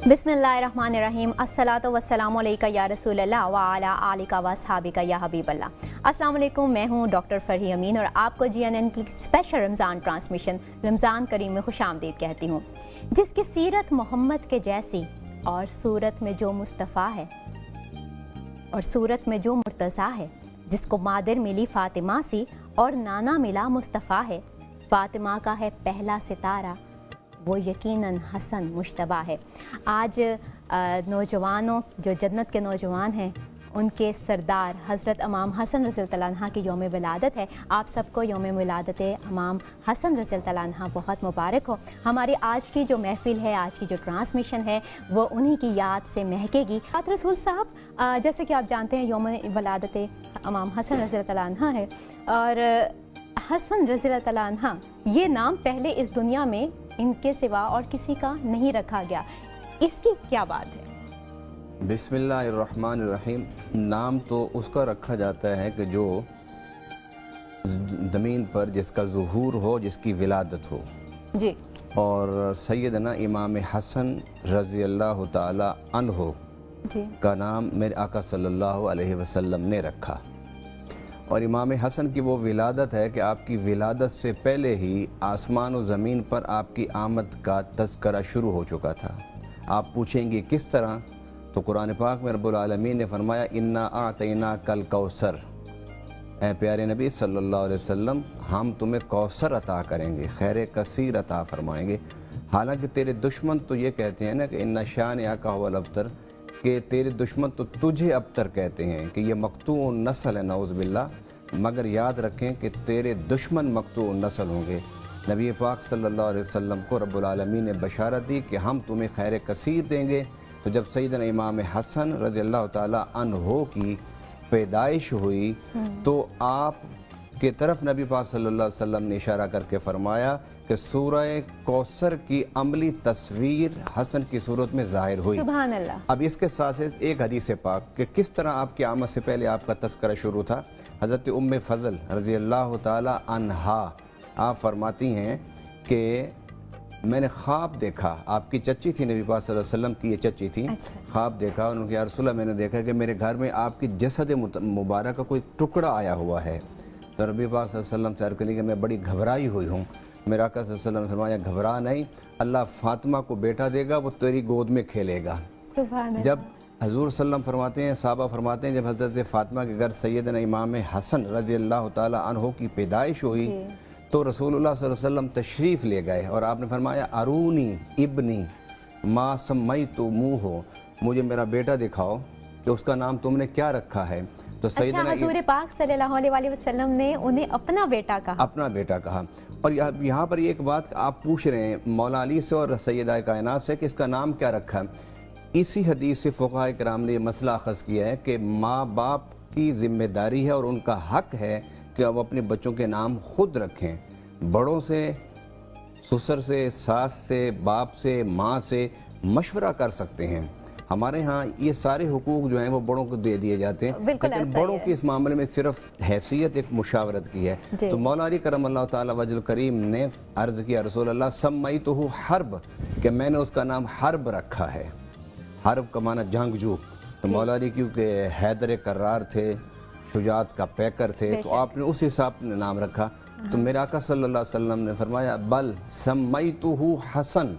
बिस्मिल्लाहिर्रहमानिर्रहीम अस्सलातु वस्सलामु अलैका या रसूल अल्लाह व अला आलिका व अस्हाबिका या हबीब अल्लाह। अस्सलाम वालेकुम, मैं हूँ डॉक्टर फरही अमीन और आपको GNN की स्पेशल रमज़ान ट्रांसमिशन रमज़ान करीम में खुशामदीद कहती हूँ। जिसकी सीरत मोहम्मद के जैसी और सूरत में जो मुस्तफ़ा है और सूरत में जो मुर्तज़ा है, जिसको मादर मिली फ़ातिमा सी और नाना मिला मुस्तफ़ा है, फ़ातिमा का है पहला सितारा वो यकीनन हसन मुश्तबा है। आज नौजवानों जो जन्नत के नौजवान हैं उनके सरदार हज़रत इमाम हसन रज़ी अल्लाह अन्हा की यौम विलादत है। आप सबको यौम विलादत इमाम हसन रज़ी अल्लाह अन्हा बहुत मुबारक हो। हमारी आज की जो महफ़िल है, आज की जो ट्रांसमिशन है, वो उन्हीं की याद से महकेगी। रसूल साहब, जैसे कि आप जानते हैं यौम विलादत इमाम हसन रज़ी अल्लाह अन्हा है और हसन रज़ी अल्लाह अन्हा ये नाम पहले इस दुनिया में इनके सिवा और किसी का नहीं रखा गया, इसकी क्या बात है? बिस्मिल्लाहिर्रहमानिर्रहीम। नाम तो उसका रखा जाता है कि जो ज़मीन पर जिसका ज़ुहूर हो, जिसकी विलादत हो जी। और सैयदना इमाम हसन रज़ी अल्लाह ताला अन्हो का नाम मेरे आका सल्लल्लाहु अलैहि वसल्लम ने रखा। और इमाम हसन की वो विलादत है कि आपकी विलादत से पहले ही आसमान और ज़मीन पर आपकी आमद का तज़करा शुरू हो चुका था। आप पूछेंगे किस तरह, तो कुरान पाक में रब्बुल आलमीन ने फरमाया इन्ना आतैना कल कौसर, ऐ प्यारे नबी सल्लल्लाहु अलैहि वसल्लम हम तुम्हें कौसर अता करेंगे, खैर कसीर अता फरमाएंगे। हालांकि तेरे दुश्मन तो ये कहते हैं ना कि इन्ना शान या का हुवल अब्तर, कि तेरे दुश्मन तो तुझे अब्तर कहते हैं कि ये मकतू नस्ल है, नऊज़ बिल्लाह। मगर याद रखें कि तेरे दुश्मन मकतू नस्ल होंगे। नबी पाक सल्लल्लाहु अलैहि वसल्लम को रब्बुल आलमीन ने बशारत दी कि हम तुम्हें खैर कसीर देंगे। तो जब सैयदना इमाम हसन रज़ी अल्लाह ताला अन्हो की पैदाइश हुई तो आप के तरफ नबी पाक सल्लल्लाहु अलैहि वसल्लम ने इशारा करके फरमाया कि सूरह कौसर की अमली तस्वीर हसन की सूरत में ज़ाहिर हुई। सुभान अल्लाह। अब इसके साथ साथ एक हदीस पाक कि किस तरह आपकी आमद से पहले आपका तज़करा शुरू था। हज़रत उम्मे फ़ज़ल रज़ी अल्लाह ताला अन्हा आप फरमाती हैं कि मैंने ख्वाब देखा, आपकी चच्ची थी नबी पाक सल्लल्लाहु अलैहि वसल्लम की ये चच्ची थी। ख्वाब देखा उन्होंने, या रसूल अल्लाह मैंने देखा कि मेरे घर में आपकी जसद मुबारक का कोई टुकड़ा आया हुआ है। तो नबी पाक सल्लल्लाहु अलैहि वसल्लम से अर्ज़ करी कि मैं बड़ी घबराई हुई हूँ। मेरा आका सल्लल्लाहु अलैहि वसल्लम ने फरमाया घबरा नहीं, अल्लाह फ़ातिमा को बेटा देगा, वो तेरी गोद में खेलेगा। जब हजूर सल्लम फरमाते हैं, साहबा फरमाते हैं, जब हज़रत फ़ातिमा के घर सैयदना इमाम हसन रज़ी अल्लाह ताला अन्हो की पैदाइश हुई तो रसूलुल्लाह सल्लल्लाहु अलैहि वसल्लम तशरीफ़ ले गए और आपने फरमाया अरूनी इब्नी मा सम्मैतु मुहो, मुझे मेरा बेटा दिखाओ कि उसका नाम तुमने क्या रखा है। तो सैयदना हज़ूर पाक सल्लल्लाहु अलैहि वसल्लम ने उन्हें अपना बेटा कहा। अपना बेटा कहा। और यहाँ पर एक बात आप पूछ रहे हैं मौला अली से और सैयदा कायनात से कि इसका नाम क्या रखा है। इसी हदीस से फ़ुक़हा किराम ने मसला अख़ज़ किया है कि माँ बाप की ज़िम्मेदारी है और उनका हक़ है कि अब अपने बच्चों के नाम खुद रखें। बड़ों से, ससुर से, सास से, बाप से, माँ से मशवरा कर सकते हैं। हमारे यहाँ ये सारे हुकूक जो हैं वो बड़ों को दे दिए जाते हैं, लेकिन बड़ों की इस मामले में सिर्फ हैसियत एक मुशावरत की है। तो मौला अली करम अल्लाह ताला वजल करीम ने अर्ज़ किया रसूल अल्लाह सम्मैतुहु हर्ब, कि मैंने उसका नाम हर्ब रखा है। हर्ब का माना जंगजू। तो मौला अली क्योंकि हैदर करार थे, शुजात का पैकर थे, तो आपने उस हिसाब से नाम रखा। तो मेरे आका सल्लल्लाहु अलैहि वसल्लम ने फरमाया बल सम्मैतुहु हसन,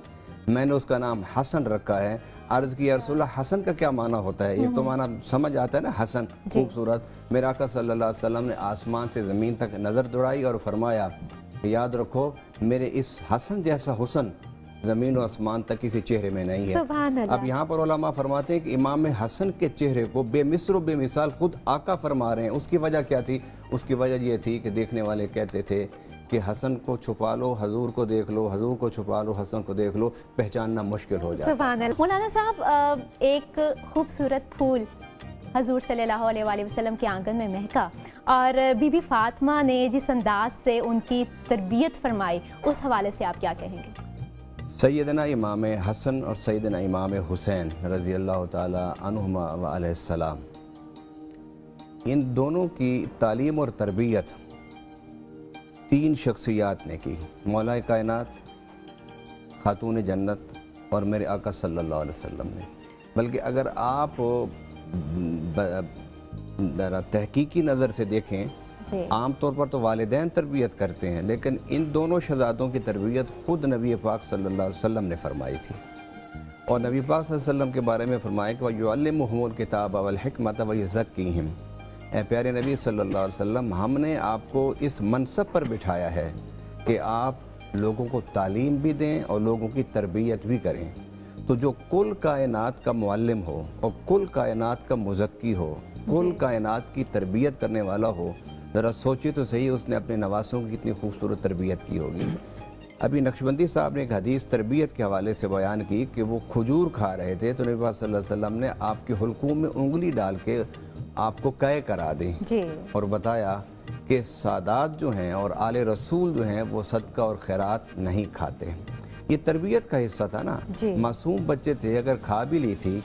मैंने उसका नाम हसन रखा है। अर्ज़ किया रसूल अल्लाह हसन का क्या माना होता है? एक तो माना समझ आता है ना, हसन खूबसूरत। मेरे आका सल्लल्लाहु अलैहि वसल्लम ने आसमान से ज़मीन तक नज़र दौड़ाई और फरमाया याद रखो मेरे इस हसन जैसा हुस्न ज़मीन और आसमान तक किसी चेहरे में नहीं है। अब यहाँ पर उलमा फरमाते हैं कि इमाम हसन के चेहरे को बेमिस्र बेमिसाल खुद आका फरमा रहे हैं। उसकी वजह क्या थी? उसकी वजह ये थी कि देखने वाले कहते थे कि हसन को छुपा लो, हजूर को देख लो, हजूर को छुपा लो, हसन को देख लो, पहचानना मुश्किल हो जाता है। मौलाना साहब, एक खूबसूरत फूल हजूर सल्लल्लाहु अलैहि वसल्लम के आंगन में महका और बीबी फातिमा ने जिस अंदाज से उनकी तरबियत फरमाई, उस हवाले से आप क्या कहेंगे? सैयदना इमाम हसन और सैयदना इमाम हुसैन रज़ी अल्लाह ताला अन्हुमा व अलैहिस्सलाम, इन दोनों की तालीम और तरबियत तीन शख्सियात ने की। मौला कायनात, खातून जन्नत اور میرے آقا صلی اللہ علیہ وسلم نے. بلکہ اگر آپ تحقیقی نظر سے دیکھیں عام طور پر تو والدین تربیت کرتے ہیں، لیکن ان دونوں شہزادوں کی تربیت خود نبی پاک صلی اللہ علیہ وسلم نے فرمائی تھی. اور نبی پاک صلی اللہ علیہ وسلم کے بارے میں فرمایا کہ وَيُعَلِّمُهُمُ الْكِتَابَ وَالْحِكْمَةَ وَيُزَكِّيهِمْ. اے پیارے نبی صلی اللہ علیہ وسلم، ہم نے آپ کو اس منصب پر بٹھایا ہے کہ آپ لوگوں کو تعلیم بھی دیں اور لوگوں کی تربیت بھی کریں. تو جو کل کائنات کا معلم ہو اور کل کائنات کا مزکی ہو، کل کائنات کی تربیت کرنے والا ہو، ذرا سوچے تو صحیح اس نے اپنے نواسوں کی کتنی خوبصورت تربیت کی ہوگی. ابھی نقشبندی صاحب نے ایک حدیث تربیت کے حوالے سے بیان کی کہ وہ کھجور کھا رہے تھے تو نبی پاک صلی اللہ علیہ وسلم نے آپ کے حلقوم میں انگلی ڈال کے آپ کو قے کرا دی اور بتایا کہ سادات جو ہیں اور آل رسول جو ہیں وہ صدقہ اور خیرات نہیں کھاتے. یہ تربیت کا حصہ تھا نا. معصوم بچے تھے، اگر کھا بھی لی تھی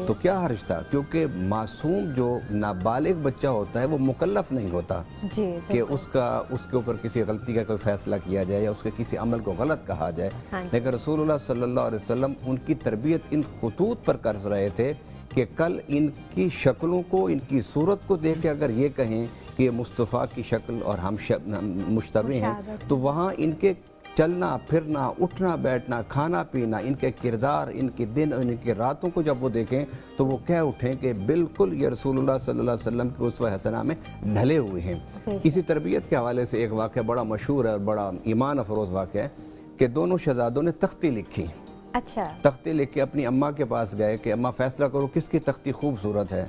تو کیا حرج تھا، کیونکہ معصوم جو نابالغ بچہ ہوتا ہے وہ مکلف نہیں ہوتا کہ اس کے اوپر کسی غلطی کا کوئی فیصلہ کیا جائے یا اس کے کسی عمل کو غلط کہا جائے. لیکن رسول اللہ صلی اللہ علیہ وسلم ان کی تربیت ان خطوط پر کر رہے تھے کہ کل ان کی شکلوں کو، ان کی صورت کو دیکھ کے اگر یہ کہیں کہ یہ مصطفیٰ کی شکل اور ہم مشتبہ ہیں، تو وہاں ان کے چلنا پھرنا، اٹھنا بیٹھنا، کھانا پینا، ان کے کردار، ان کے دن اور ان کے راتوں کو جب وہ دیکھیں تو وہ کہہ اٹھیں کہ بالکل یہ رسول اللہ صلی اللہ علیہ وسلم کی اسوہ حسنہ میں ڈھلے ہوئے ہیں. اسی تربیت کے حوالے سے ایک واقعہ بڑا مشہور ہے اور بڑا ایمان افروز واقعہ ہے کہ دونوں شہزادوں نے تختی لکھی. تختی لکھ کے اپنی اماں کے پاس گئے کہ اماں فیصلہ کرو کس کی تختی خوبصورت ہے،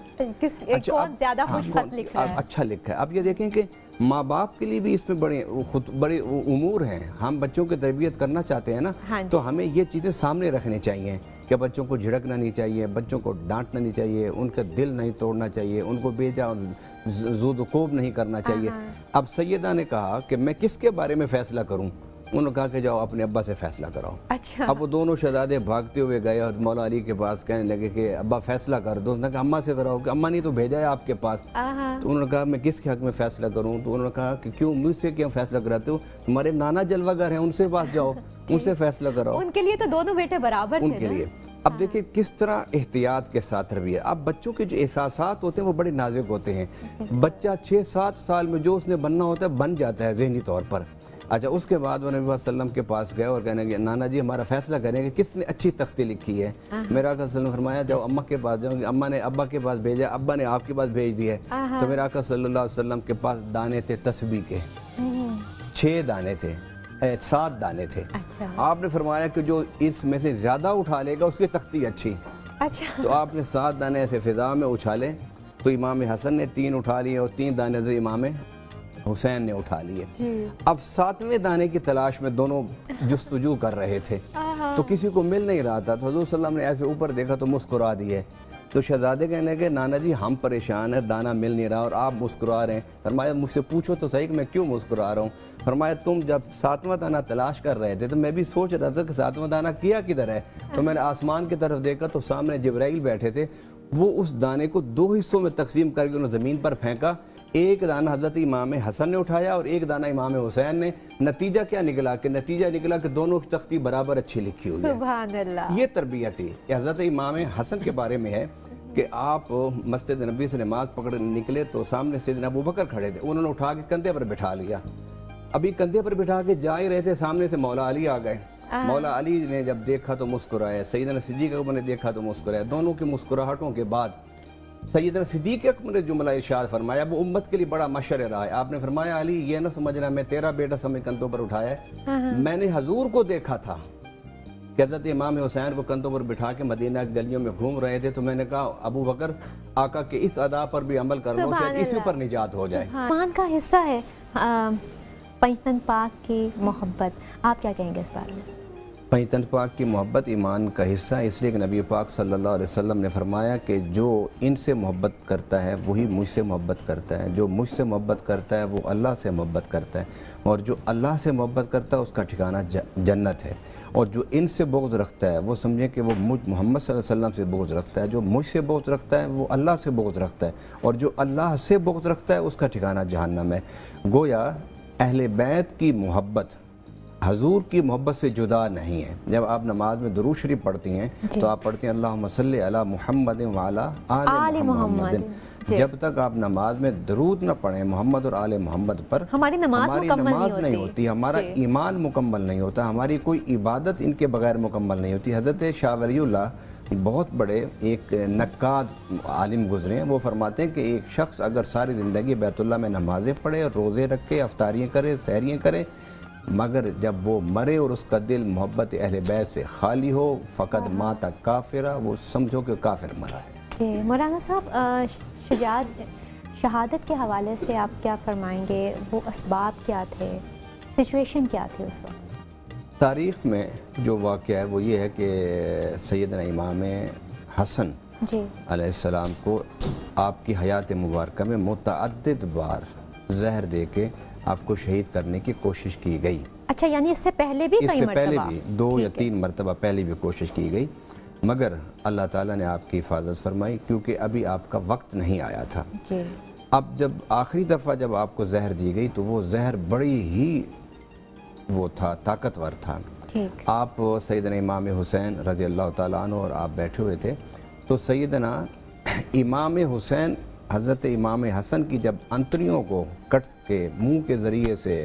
کون زیادہ خوش خط لکھ رہا ہے، اچھا لکھا ہے. اب یہ دیکھیں کہ ماں باپ کے لیے بھی اس میں بڑے امور ہیں. ہم بچوں کی تربیت کرنا چاہتے ہیں نا، تو ہمیں یہ چیزیں سامنے رکھنی چاہیے کہ بچوں کو جھڑکنا نہیں چاہیے، بچوں کو ڈانٹنا نہیں چاہیے، ان کا دل نہیں توڑنا چاہیے، ان کو بیجا زود و کوب نہیں کرنا چاہیے. اب سیدہ نے کہا کہ میں کس کے بارے میں فیصلہ کروں؟ انہوں نے کہا کہ جاؤ اپنے ابا سے فیصلہ کراؤ. اب وہ دونوں شہزادے بھاگتے ہوئے گئے اور مولا علی کے پاس کہنے لگے کہ ابا فیصلہ کر دو. انہوں نے کہا اماں سے کراؤ. کہ اماں نے تو بھیجا ہے آپ کے پاس. تو انہوں نے کہا میں کس کے حق میں فیصلہ کروں؟ تو انہوں نے کہا کہ کیوں مجھ سے کیوں فیصلہ کراتے ہو؟ تمہارے نانا جلوہ گر ہیں، ان سے پاس جاؤ، ان سے فیصلہ کراؤ. ان کے لیے تو دونوں بیٹے برابر تھے ان کے لیے. اب دیکھیں کس طرح احتیاط کے ساتھ تربیت. اب بچوں کے جو احساسات ہوتے ہیں وہ بڑے نازک ہوتے ہیں. بچہ 6-7 سال میں جو اس نے بننا ہوتا ہے بن جاتا ہے ذہنی طور پر. اچھا اس کے بعد وہ نبی صلی اللہ علیہ وسلم کے پاس گئے اور کہنے لگے نانا جی ہمارا فیصلہ کریں کہ کس نے اچھی تختی لکھی ہے. میرا آقا صلی اللہ علیہ وسلم نے فرمایا جاؤ اماں کے پاس جاؤ. اماں نے ابا کے پاس بھیجا، ابا نے آپ کے پاس بھیج دیا ہے. تو میرا آقا صلی اللہ علیہ وسلم کے پاس دانے تھے تسبیح کے، 6 دانے تھے، 7 دانے تھے. آپ نے فرمایا کہ جو اس میں سے زیادہ اٹھا لے گا اس کی تختی اچھی. تو آپ نے 7 دانے ایسے فضا میں اچھالے. تو امام حسن نے 3 اٹھا لیے اور 3 دانے سے امام حسین نے اٹھا لیے. اب 7ویں دانے کی تلاش میں دونوں جستجو کر رہے تھے تو کسی کو مل نہیں رہا تھا. تو حضور صلی اللہ علیہ وسلم نے ایسے اوپر دیکھا تو مسکرا دیے. تو شہزادے کہنے لگے نانا جی ہم پریشان ہیں، دانا مل نہیں رہا اور آپ مسکرا رہے ہیں. فرمایا مجھ سے پوچھو تو صحیح کہ میں کیوں مسکرا رہا ہوں. فرمایا تم جب 7واں دانہ تلاش کر رہے تھے تو میں بھی سوچ رہا تھا کہ 7واں دانہ کیا کدھر ہے. تو میں نے آسمان کی طرف دیکھا تو سامنے جبرائیل بیٹھے تھے. وہ اس دانے کو 2 حصوں میں تقسیم کر کے انہوں نے زمین پر پھینکا. ایک دانہ حضرت امام حسن نے اٹھایا اور ایک دانہ امام حسین نے. نتیجہ کیا نکلا کہ دونوں کی تختی برابر اچھی لکھی ہوئی ہے. سبحان اللہ. یہ تربیت تھی. حضرت امام حسن کے بارے میں ہے کہ آپ مسجد نبی سے نماز پکڑ نکلے تو سامنے سیدنا ابو بکر کھڑے تھے. انہوں نے اٹھا کے کندھے پر بٹھا لیا. ابھی کندھے پر بٹھا کے جا ہی رہے تھے، سامنے سے مولا علی آ گئے. مولا علی نے جب دیکھا تو مسکرائے. سیدنا صدیق اکبر نے دیکھا تو مسکرائے. دونوں کی مسکراہٹوں کے بعد سیدنا صدیق اکبر نے جملہ ارشاد فرمایا، وہ امت کے لیے بڑا مشر رہا ہے. آپ نے فرمایا علی یہ نہ سمجھنا میں تیرا بیٹا سمجھ کندھوں پر اٹھایا ہے، میں نے حضور کو دیکھا تھا کہ حضرت امام حسین کو کندھوں پر بٹھا کے مدینہ گلیوں میں گھوم رہے تھے. تو میں نے کہا ابو بکر آقا کے اس ادا پر بھی عمل کر لو، شاید اسی پر نجات ہو جائے. ایمان کا حصہ ہے پنجتن پاک کی محبت. آپ کیا کہیں گے اس بارے میں؟ پنجتن پاک کی محبت ایمان کا حصہ ہے، اس لیے کہ نبی پاک صلی اللہ علیہ وسلم نے فرمایا کہ جو ان سے محبت کرتا ہے وہی مجھ سے محبت کرتا ہے. جو مجھ سے محبت کرتا ہے وہ اللہ سے محبت کرتا ہے، اور جو اللہ سے محبت کرتا ہے اس کا ٹھکانہ جنت ہے. اور جو ان سے بغض رکھتا ہے وہ سمجھے کہ وہ محمد صلی اللہ علیہ وسلم سے بغض رکھتا ہے. جو مجھ سے بغض رکھتا ہے وہ اللہ سے بغض رکھتا ہے، اور جو اللہ سے بغض رکھتا ہے اس کا ٹھکانہ جہنم ہے. گویا اہل بیت کی محبت हजूर की मोहब्बत से जुदा नहीं है। जब आप नमाज में दुरूद शरीफ पढ़ती हैं तो आप पढ़ती हैं अल्लाहुम्मा सल्ली अला मुहम्मद व अला आले मुहम्मद। जब तक आप नमाज में दरूद न पढ़ें मोहम्मद और आले मोहम्मद पर, हमारी नमाज नहीं होती, हमारा ईमान मुकम्मल नहीं होता, हमारी कोई इबादत इनके बगैर मुकम्मल नहीं होती। हज़रत शाह वलीउल्लाह बहुत बड़े एक नक्काद आलिम गुजरे हैं, वो फरमाते हैं कि एक शख्स अगर सारी ज़िंदगी बैतुल्लाह में नमाज़ें पढ़े, रोज़े रखे, अफ्तारियाँ करे, सहरियाँ करे, मगर जब वो मरे और उसका दिल मोहब्बत अहले बैत से खाली हो, फ़कत माता काफिरा, वो समझो कि काफिर मरा है। मौलाना साहब, शहादत के हवाले से आप क्या फरमाएंगे? वो असबाब क्या थे, सिचुएशन क्या थी उस वक्त? तारीख़ में जो वाक़या है वो ये है कि सैयदना इमाम हसन अलैहिस्सलाम को आपकी हयात मुबारक में मुतअद्दिद बार जहर दे के आपको शहीद करने की कोशिश की गई। अच्छा, यानी इससे पहले भी कई मरतबा? पहले भी 2 या 3 मरतबा पहले भी कोशिश की गई, मगर अल्लाह ताला ने आपकी हिफाजत फरमाई क्योंकि अभी आपका वक्त नहीं आया था। अब जब आखिरी दफ़ा जब आपको जहर दी गई तो वो जहर बड़ी ही वो था, ताकतवर था। आप सैयदना इमाम हुसैन रज़ी अल्लाह ताला अन्हु और आप बैठे हुए थे, तो सैयदना इमाम हुसैन हज़रत इमाम हसन की जब अंतड़ियों को कट के मुंह के ज़रिए से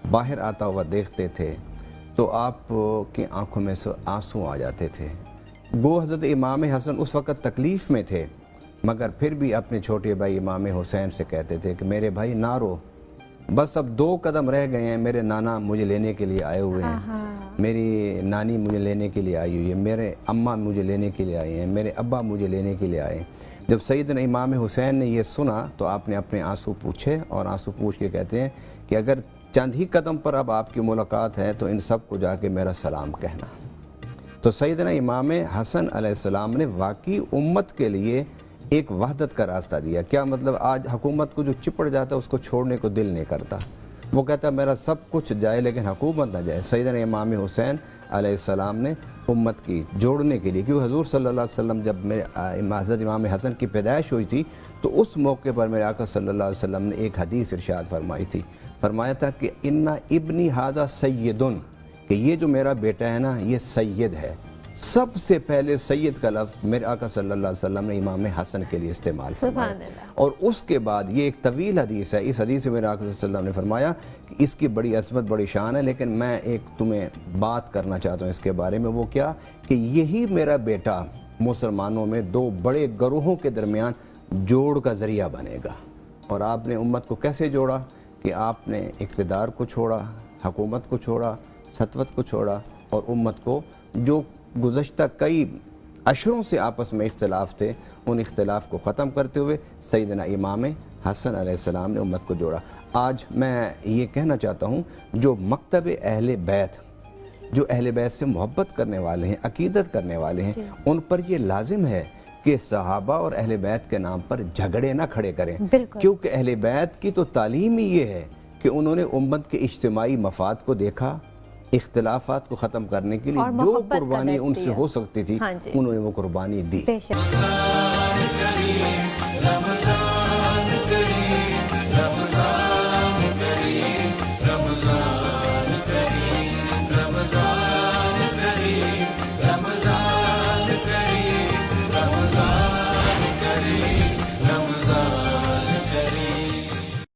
बाहर आता हुआ देखते थे तो आप की आंखों में से आंसू आ जाते थे। गो हज़रत इमाम हसन उस वक़्त तकलीफ़ में थे, मगर फिर भी अपने छोटे भाई इमाम हुसैन से कहते थे कि मेरे भाई ना रो, बस अब 2 कदम रह गए हैं, मेरे नाना मुझे लेने के लिए आए हुए हैं, मेरी नानी मुझे लेने के लिए आई हुई है, मेरे अम्मा मुझे लेने के लिए आए हैं, मेरे अब्बा मुझे लेने के लिए आए। जब सैयदना इमाम हुसैन ने ये सुना तो आपने अपने आंसू पूछे और आंसू पूछ के कहते हैं कि अगर चंद ही कदम पर अब आपकी मुलाकात है तो इन सब को जाके मेरा सलाम कहना। तो सैयदना इमाम हसन अलैहिस्सलाम ने वाकई उम्मत के लिए एक वहदत का रास्ता दिया। क्या मतलब, आज हुकूमत को जो चिपड़ जाता है उसको छोड़ने को दिल नहीं करता, वो कहता है मेरा सब कुछ जाए लेकिन हुकूमत ना जाए। सैयदना इमाम हुसैन अलैहिस्सलाम ने उम्मत की जोड़ने के लिए, क्योंकि हुजूर सल्लल्लाहु अलैहि वसल्लम जब मेरे हज़रत इमाम हसन की पैदाइश हुई थी तो उस मौके पर मेरे आका सल्लल्लाहु अलैहि वसल्लम ने एक हदीस इरशाद फरमाई थी, फरमाया था कि इन्ना इब्नी हाजा सैयदुन, कि ये जो मेरा बेटा है ना ये सैयद है। सबसे पहले सैयद का लफ्ज़ मेरे आका सल्लल्लाहु अलैहि वसल्लम ने इमाम हसन के लिए इस्तेमाल फरमाया। और उसके बाद ये एक तवील हदीस है, इस हदीस में मेरे आका सल्लल्लाहु अलैहि वसल्लम ने फरमाया कि इसकी बड़ी अज़मत, बड़ी शान है, लेकिन मैं एक तुम्हें बात करना चाहता हूँ इसके बारे में। वो क्या कि यही मेरा बेटा मुसलमानों में 2 बड़े गिरोहों के दरमियान जोड़ का ज़रिया बनेगा। और आपने उम्मत को कैसे जोड़ा कि आपने इक़्तिदार को छोड़ा, हुकूमत को छोड़ा, सतवत को छोड़ा, और उम्मत को जो गुज़श्ता कई अशरों से आपस में इख्तिलाफ थे उन इख्तिलाफ को ख़त्म करते हुए सैयदना इमाम हसन अलैहिस्सलाम ने उम्मत को जोड़ा। आज मैं ये कहना चाहता हूँ जो मकतब अहले बैत, जो अहले बैत से मोहब्बत करने वाले हैं, अकीदत करने वाले हैं, उन पर ये लाजिम है कि सहाबा और अहले बैत के नाम पर झगड़े ना खड़े करें, क्योंकि अहले बैत की तो तालीम ही ये है कि उन्होंने उम्मत के इज्तिमाई मफाद को देखा, इख्तिलाफात को ख़त्म करने के लिए जो कुर्बानी उनसे हो सकती थी उन्होंने वो कुर्बानी दी।